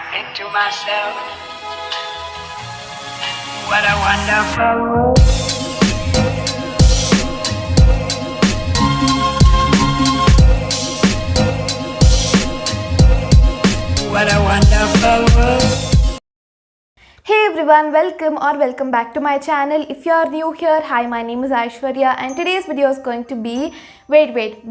think to myself, what a wonderful world. What a wonderful world. Hey everyone, welcome back to my channel. If you are new here, hi, my name is Aishwarya and today's video is going to be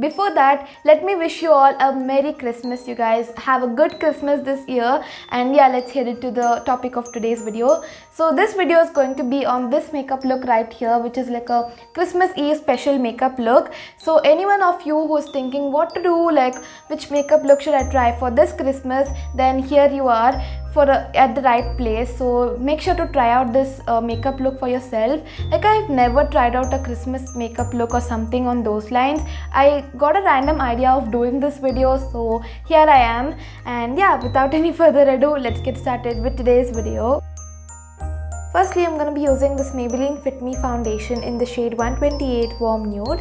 before that, let me wish you all a Merry Christmas. You guys have a good Christmas this year, and yeah, let's head into the topic of today's video. So this video is going to be on this makeup look right here, which is like a Christmas Eve special makeup look. So anyone of you who is thinking what to do, like which makeup look should I try for this Christmas, then here you are at the right place. So make sure to try out this makeup look for yourself. Like, I've never tried out a Christmas makeup look or something on those lines. I got a random idea of doing this video, so here I am. And yeah, without any further ado, let's get started with today's video. Firstly, I'm going to be using this Maybelline Fitme foundation in the shade 128 Warm Nude.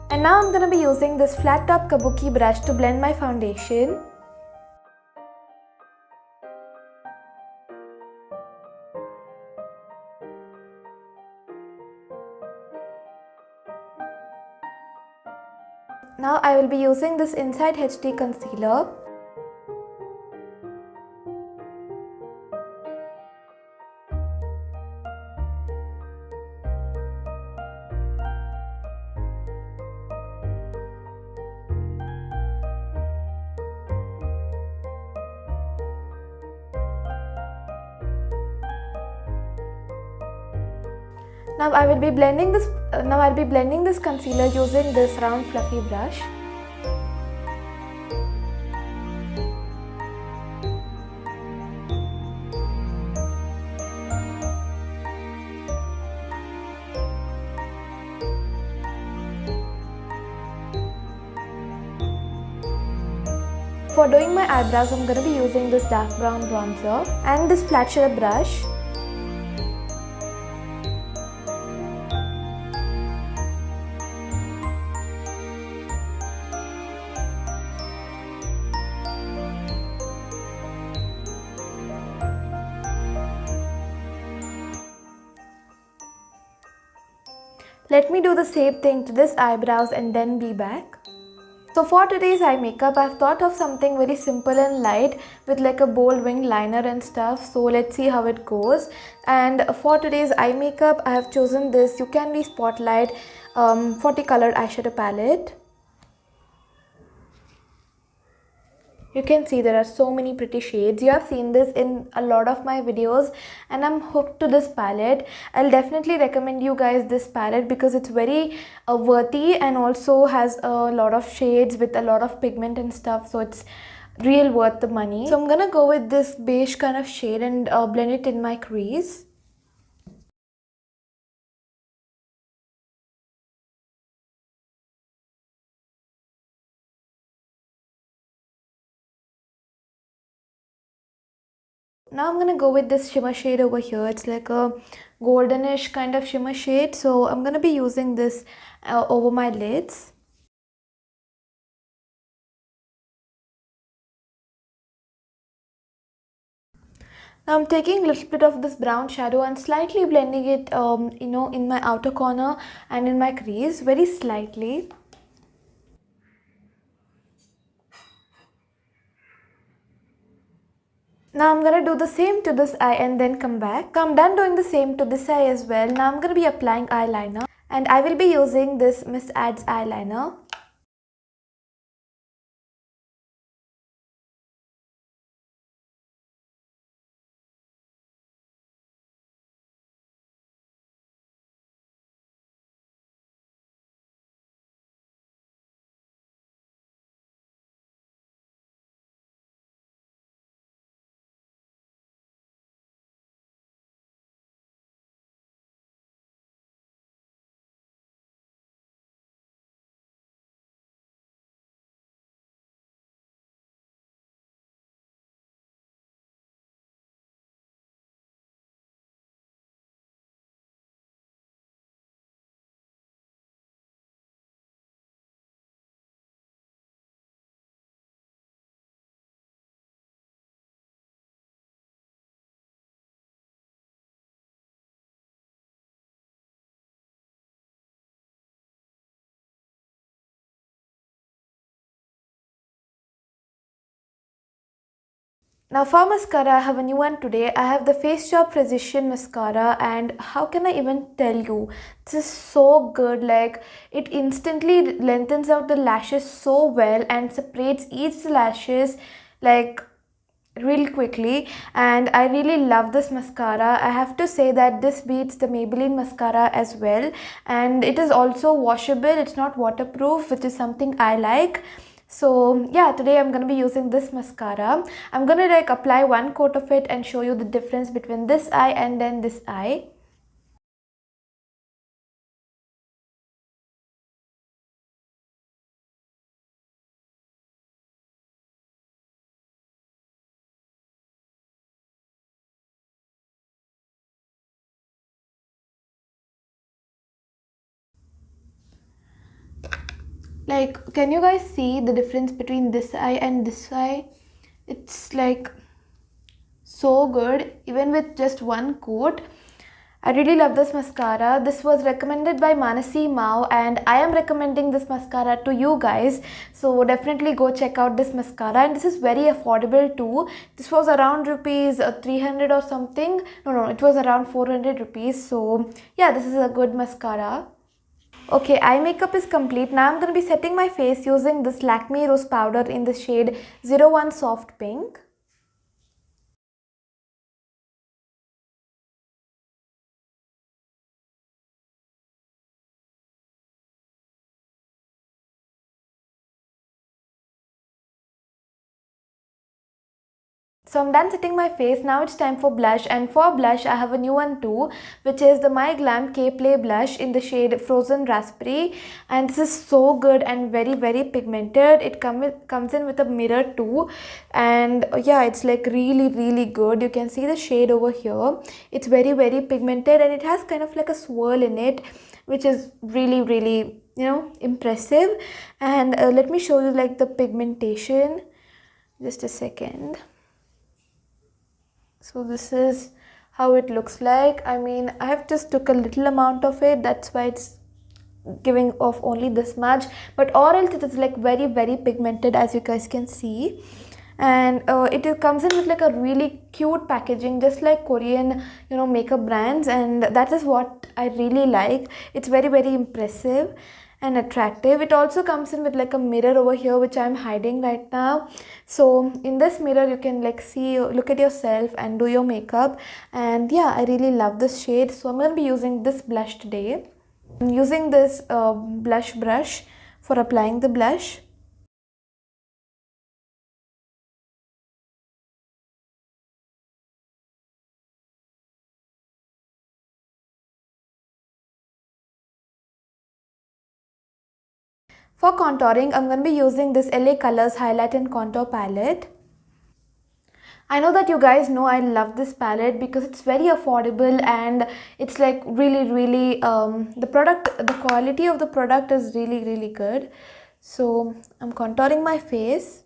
And now I'm going to be using this flat top kabuki brush to blend my foundation. Now I will be using this Inside HD concealer. Now I will be blending this concealer using this round fluffy brush. For doing my eyebrows, I'm going to be using this dark brown bronzer and this flat shader brush. Let me do the same thing to this eyebrows and then be back. So for today's eye makeup, I've thought of something very simple and light with like a bold wing liner and stuff. So let's see how it goes. And for today's eye makeup, I have chosen this You Can Be Spotlight 40 colored eyeshadow palette. You can see there are so many pretty shades. You have seen this in a lot of my videos and I'm hooked to this palette. I'll definitely recommend you guys this palette because it's very worthy and also has a lot of shades with a lot of pigment and stuff. So it's real worth the money. So I'm gonna go with this beige kind of shade and blend it in my crease. Now I'm gonna go with this shimmer shade over here. It's like a goldenish kind of shimmer shade. So I'm gonna be using this over my lids. Now I'm taking a little bit of this brown shadow and slightly blending it, in my outer corner and in my crease, very slightly. Now I'm gonna do the same to this eye and then come back. So I'm done doing the same to this eye as well. Now I'm gonna be applying eyeliner and I will be using this Miss Ads Eyeliner. Now for mascara, I have a new one today. I have the Faceshop Freshian mascara, and how can I even tell you? This is so good. Like, it instantly lengthens out the lashes so well and separates each lashes like really quickly, and I really love this mascara. I have to say that this beats the Maybelline mascara as well, and it is also washable. It's not waterproof, which is something I like. So yeah, today I'm gonna be using this mascara. I'm gonna like apply one coat of it and show you the difference between this eye and then this eye. Like, can you guys see the difference between this eye and this eye? It's like so good even with just one coat. I really love this mascara. This was recommended by Manasi Mao, and I am recommending this mascara to you guys. So definitely go check out this mascara, and this is very affordable too. This was around rupees 300 or something. No, it was around 400 rupees. So yeah, this is a good mascara. Okay, eye makeup is complete. Now I'm going to be setting my face using this Lakme Rose Powder in the shade 01 Soft Pink. So I'm done setting my face. Now it's time for blush, and for blush I have a new one too, which is the My Glam Kplay Blush in the shade Frozen Raspberry, and this is so good and very pigmented. It comes in with a mirror too, and yeah, it's like really good. You can see the shade over here. It's very pigmented, and it has kind of like a swirl in it, which is really impressive. And let me show you like the pigmentation. Just a second. So this is how it looks like. I mean, I have just took a little amount of it, that's why it's giving off only this much, but or else it is like very pigmented, as you guys can see. And it comes in with like a really cute packaging, just like Korean makeup brands, and that is what I really like. It's very impressive and attractive. It also comes in with like a mirror over here, which I'm hiding right now. So in this mirror you can like see, look at yourself and do your makeup. And yeah, I really love this shade, so I'm going to be using this blush today. I'm using this blush brush for applying the blush. For contouring, I'm going to be using this LA Colors Highlight and Contour Palette. I know that you guys know I love this palette because it's very affordable, and it's like really the quality of the product is really good. So I'm contouring my face.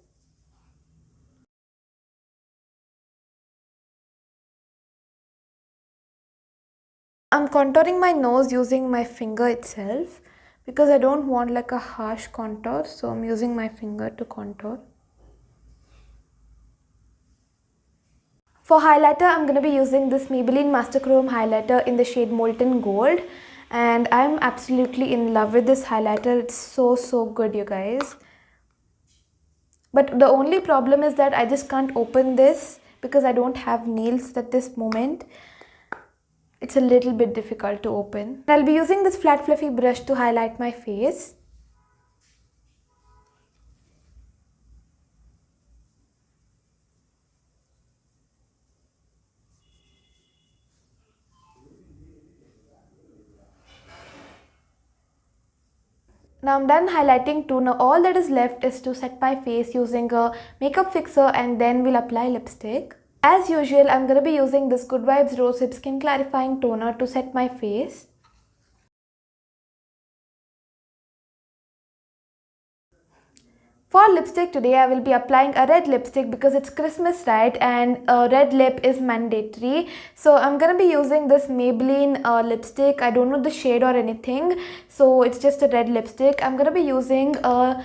I'm contouring my nose using my finger itself because I don't want like a harsh contour, so I'm using my finger to contour. For highlighter, I'm going to be using this Maybelline Master Chrome highlighter in the shade Molten Gold, and I'm absolutely in love with this highlighter. It's so good, you guys. But the only problem is that I just can't open this because I don't have nails at this moment. It's a little bit difficult to open. I'll be using this flat fluffy brush to highlight my face. Now I'm done highlighting too. Now all that is left is to set my face using a makeup fixer, and then we'll apply lipstick. As usual, I'm going to be using this Good Vibes Rosehip Skin Clarifying Toner to set my face. For lipstick today, I will be applying a red lipstick because it's Christmas, right? And a red lip is mandatory. So I'm gonna be using this Maybelline lipstick. I don't know the shade or anything. So it's just a red lipstick. I'm gonna be using a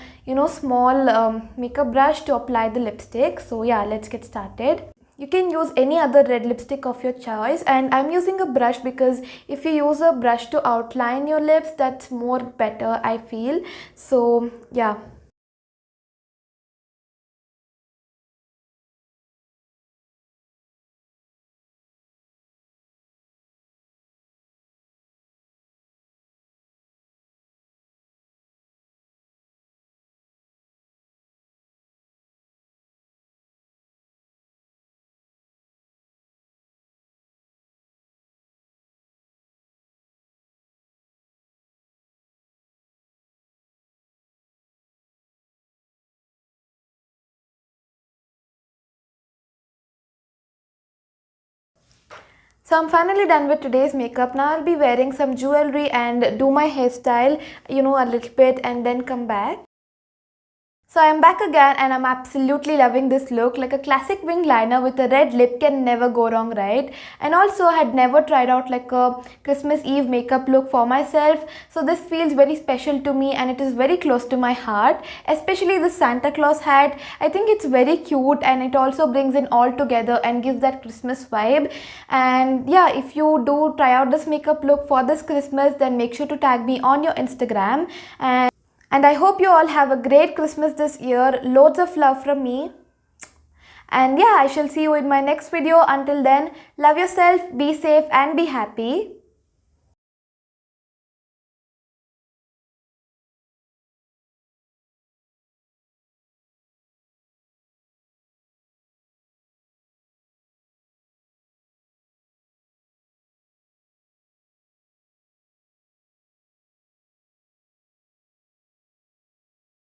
small makeup brush to apply the lipstick. So yeah, let's get started. You can use any other red lipstick of your choice, and I'm using a brush because if you use a brush to outline your lips, that's more better, I feel. So yeah. So I'm finally done with today's makeup. Now I'll be wearing some jewelry and do my hairstyle, a little bit and then come back. So I am back again and I'm absolutely loving this look. Like a classic wing liner with a red lip can never go wrong, right? And also I had never tried out like a Christmas Eve makeup look for myself. So this feels very special to me and it is very close to my heart. Especially the Santa Claus hat. I think it's very cute and it also brings in all together and gives that Christmas vibe. And yeah, if you do try out this makeup look for this Christmas, then make sure to tag me on your Instagram. And I hope you all have a great Christmas this year. Loads of love from me. And yeah, I shall see you in my next video. Until then, love yourself, be safe and be happy.